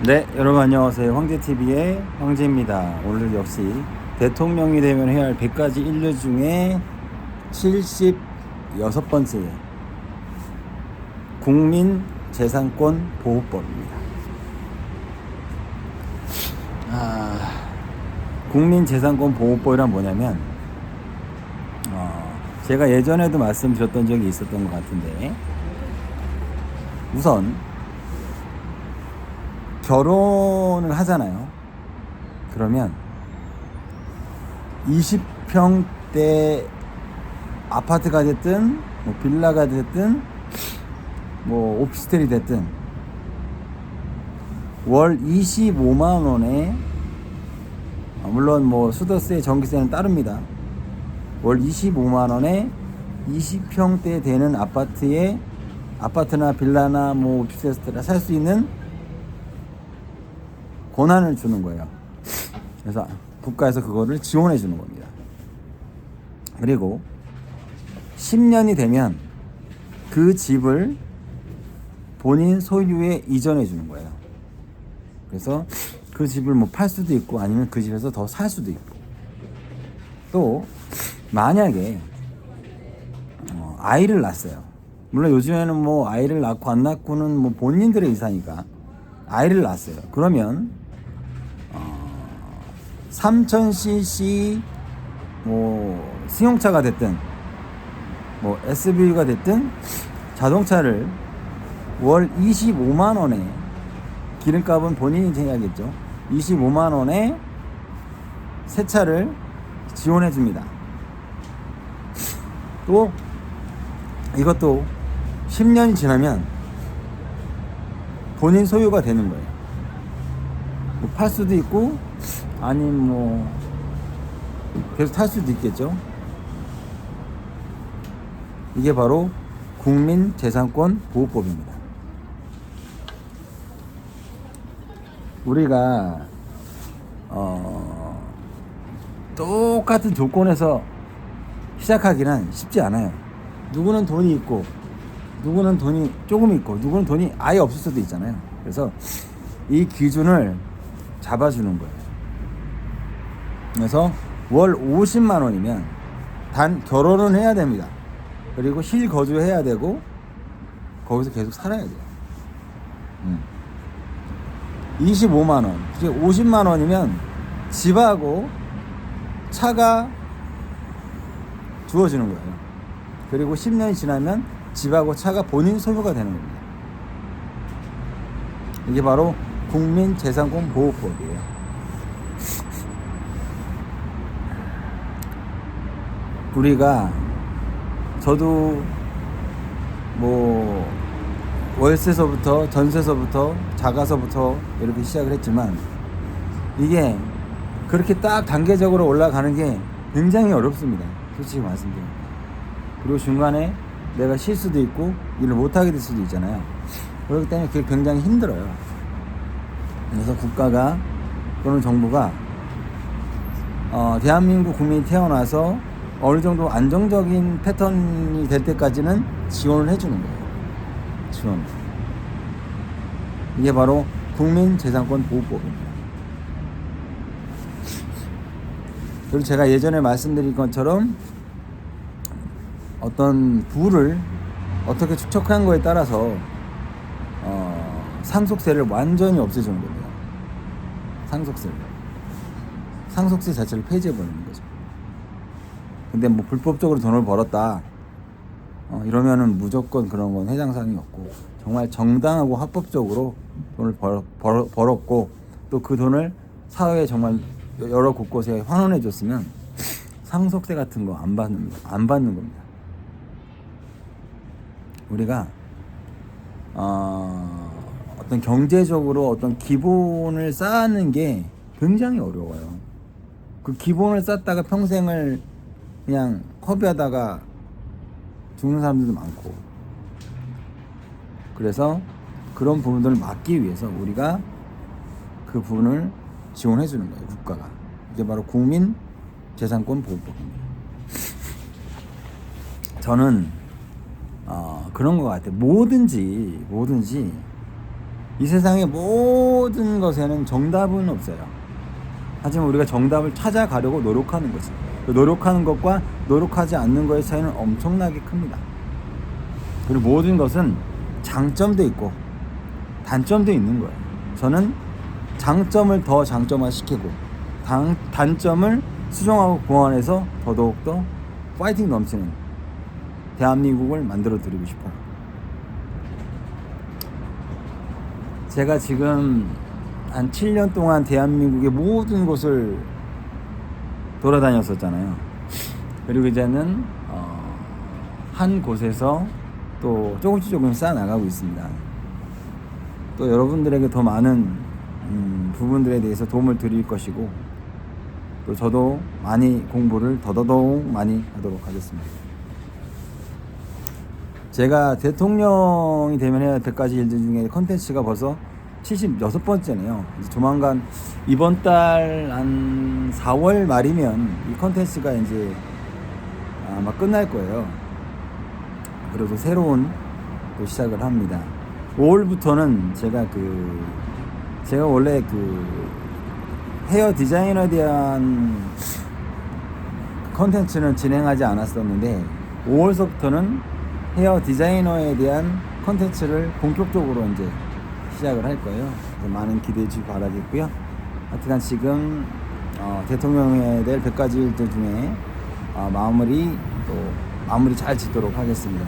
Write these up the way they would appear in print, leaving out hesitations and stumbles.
네, 여러분 안녕하세요. 황제TV의 황제입니다. 오늘 역시 대통령이 되면 해야 할 100가지 인류 중에 76번째 국민재산권 보호법입니다. 국민재산권 보호법이란 뭐냐면 제가 예전에도 말씀드렸던 적이 있었던 것 같은데, 우선 결혼을 하잖아요. 그러면 20평대 아파트가 됐든 뭐 빌라가 됐든 뭐 오피스텔이 됐든 월 25만 원에, 물론 뭐 수도세, 전기세는 따릅니다. 월 25만 원에 20평대 되는 아파트나 빌라나 뭐 오피스텔을 살 수 있는 권한을 주는 거예요. 그래서 국가에서 그거를 지원해 주는 겁니다. 그리고 10년이 되면 그 집을 본인 소유에 이전해 주는 거예요. 그래서 그 집을 뭐 팔 수도 있고 아니면 그 집에서 더 살 수도 있고, 또 만약에 아이를 낳았어요. 물론 요즘에는 뭐 아이를 낳고 안 낳고는 뭐 본인들의 의사니까 아이를 낳았어요. 그러면 3000cc 뭐 승용차가 됐든 뭐 SUV가 됐든 자동차를 월 25만 원에, 기름값은 본인이 해야겠죠. 25만 원에 새 차를 지원해 줍니다. 또 이것도 10년이 지나면 본인 소유가 되는 거예요. 뭐 팔 수도 있고 아니면 뭐 계속 탈 수도 있겠죠. 이게 바로 국민재산권 보호법입니다. 우리가 똑같은 조건에서 시작하기는 쉽지 않아요. 누구는 돈이 있고 누구는 돈이 조금 있고 누구는 돈이 아예 없을 수도 있잖아요. 그래서 이 기준을 잡아주는 거예요. 그래서 월 50만 원이면 단 결혼은 해야 됩니다. 그리고 실거주해야 되고 거기서 계속 살아야 돼요. 25만 원, 50만 원이면 집하고 차가 주어지는 거예요. 그리고 10년이 지나면 집하고 차가 본인 소유가 되는 겁니다. 이게 바로 국민재산권 보호법이에요. 저도 뭐 월세서부터 전세서부터 자가서부터 이렇게 시작을 했지만 이게 그렇게 딱 단계적으로 올라가는 게 굉장히 어렵습니다. 솔직히 말씀드립니다. 그리고 중간에 내가 쉴 수도 있고 일을 못하게 될 수도 있잖아요. 그렇기 때문에 그게 굉장히 힘들어요. 그래서 국가가 또는 정부가 대한민국 국민이 태어나서 어느 정도 안정적인 패턴이 될 때까지는 지원을 해주는 거예요. 지원. 이게 바로 국민재산권 보호법입니다. 그리고 제가 예전에 말씀드린 것처럼 어떤 부를 어떻게 축적한 거에 따라서 상속세를 완전히 없애주는 겁니다. 상속세 자체를 폐지해버리는 거죠. 근데 뭐 불법적으로 돈을 벌었다 이러면은 무조건 그런 건 해당사항이 없고, 정말 정당하고 합법적으로 돈을 벌었고 또 그 돈을 사회에 정말 여러 곳곳에 환원해 줬으면 상속세 같은 거 안 받는 겁니다. 우리가 어떤 경제적으로 어떤 기본을 쌓는 게 굉장히 어려워요. 그 기본을 쌓다가 평생을 그냥 허비하다가 죽는 사람들도 많고, 그래서 그런 부분들을 막기 위해서 우리가 그 부분을 지원해 주는 거예요, 국가가. 이게 바로 국민재산권 보호법입니다. 저는 그런 것 같아요. 뭐든지 이 세상의 모든 것에는 정답은 없어요. 하지만 우리가 정답을 찾아가려고 노력하는 거지. 노력하는 것과 노력하지 않는 것의 차이는 엄청나게 큽니다. 그리고 모든 것은 장점도 있고 단점도 있는 거예요. 저는 장점을 더 장점화시키고 단점을 수정하고 보완해서 더더욱더 파이팅 넘치는 대한민국을 만들어 드리고 싶어요. 제가 지금 한 7년 동안 대한민국의 모든 곳을 돌아다녔었잖아요. 그리고 이제는 한 곳에서 또 조금씩 쌓아 나가고 있습니다. 또 여러분들에게 더 많은 부분들에 대해서 도움을 드릴 것이고, 또 저도 많이 공부를 더더욱 많이 하도록 하겠습니다. 제가 대통령이 되면 해야 될 100가지 일들 중에 컨텐츠가 벌써 76번째네요. 조만간 이번 달 한 4월 말이면 이 컨텐츠가 이제 아마 끝날 거예요. 그래도 새로운 또 시작을 합니다. 5월부터는 제가 원래 헤어 디자이너에 대한 컨텐츠는 진행하지 않았었는데 5월서부터는 헤어 디자이너에 대한 컨텐츠를 본격적으로 이제 시작을 할 거예요. 많은 기대해 주시기 바라겠고요. 하여튼 지금 대통령에 대한 100가지 일들 중에 마무리 잘 짓도록 하겠습니다.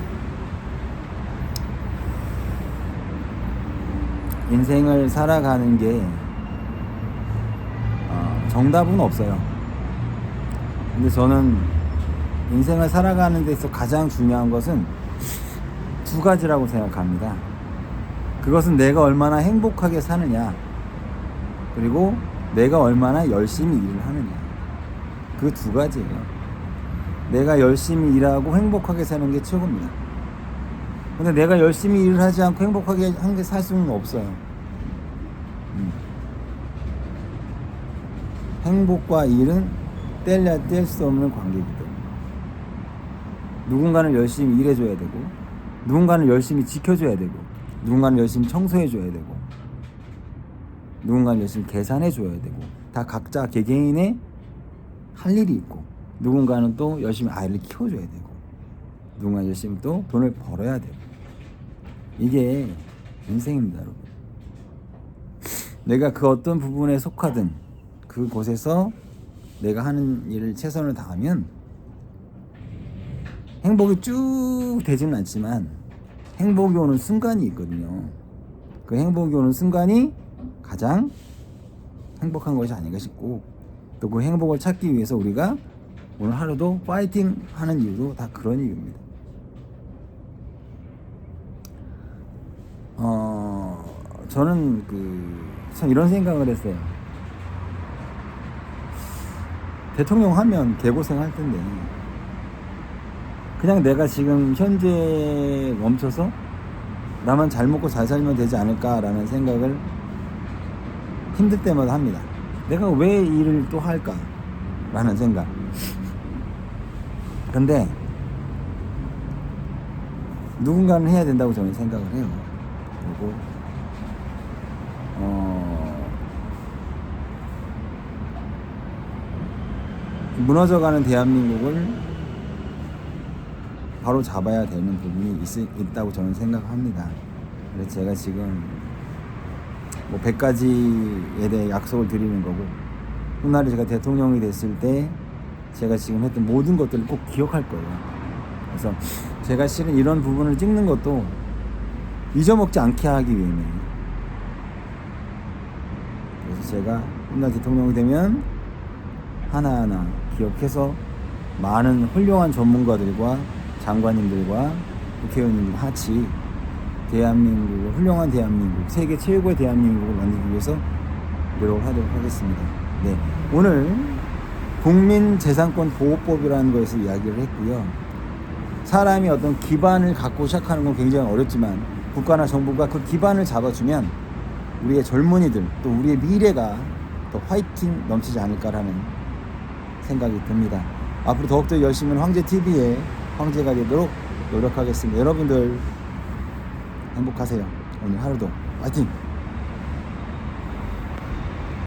인생을 살아가는 게 정답은 없어요. 근데 저는 인생을 살아가는 데 있어 가장 중요한 것은 2가지라고 생각합니다. 그것은 내가 얼마나 행복하게 사느냐, 그리고 내가 얼마나 열심히 일을 하느냐. 그 2가지예요. 내가 열심히 일하고 행복하게 사는 게 최고입니다. 근데 내가 열심히 일을 하지 않고 행복하게 살 수는 없어요. 행복과 일은 뗄래야 뗄 수 없는 관계이기 때문에 누군가는 열심히 일해줘야 되고, 누군가는 열심히 지켜줘야 되고, 누군가는 열심히 청소해줘야 되고, 누군가는 열심히 계산해줘야 되고, 다 각자 개개인의 할 일이 있고, 누군가는 또 열심히 아이를 키워줘야 되고, 누군가는 열심히 또 돈을 벌어야 되고. 이게 인생입니다, 여러분. 내가 그 어떤 부분에 속하든 그곳에서 내가 하는 일을 최선을 다하면 행복이 쭉 되지는 않지만 행복이 오는 순간이 있거든요. 그 행복이 오는 순간이 가장 행복한 것이 아닌가 싶고, 또 그 행복을 찾기 위해서 우리가 오늘 하루도 파이팅 하는 이유도 다 그런 이유입니다. 저는 참 이런 생각을 했어요. 대통령 하면 개고생 할 텐데 그냥 내가 지금 현재 멈춰서 나만 잘 먹고 잘 살면 되지 않을까라는 생각을 힘들 때마다 합니다. 내가 왜 일을 또 할까 라는 생각. 근데 누군가는 해야 된다고 저는 생각을 해요. 그리고 무너져가는 대한민국을 바로 잡아야 되는 부분이 있다고 저는 생각합니다. 그래서 제가 지금 100가지에 대해 약속을 드리는 거고, 훗날에 제가 대통령이 됐을 때 제가 지금 했던 모든 것들을 꼭 기억할 거예요. 그래서 제가 실은 이런 부분을 찍는 것도 잊어먹지 않게 하기 위해서예요. 그래서 제가 훗날 대통령이 되면 하나하나 기억해서 많은 훌륭한 전문가들과 장관님들과 국회의원님들 같이 대한민국을, 훌륭한 대한민국, 세계 최고의 대한민국을 만들기 위해서 노력을 하도록 하겠습니다. 네, 오늘 국민재산권보호법이라는 것에서 이야기를 했고요. 사람이 어떤 기반을 갖고 시작하는 건 굉장히 어렵지만 국가나 정부가 그 기반을 잡아주면 우리의 젊은이들, 또 우리의 미래가 더 화이팅 넘치지 않을까라는 생각이 듭니다. 앞으로 더욱더 열심히 황제TV의 황제가 되도록 노력하겠습니다. 여러분들 행복하세요. 오늘 하루도 화이팅!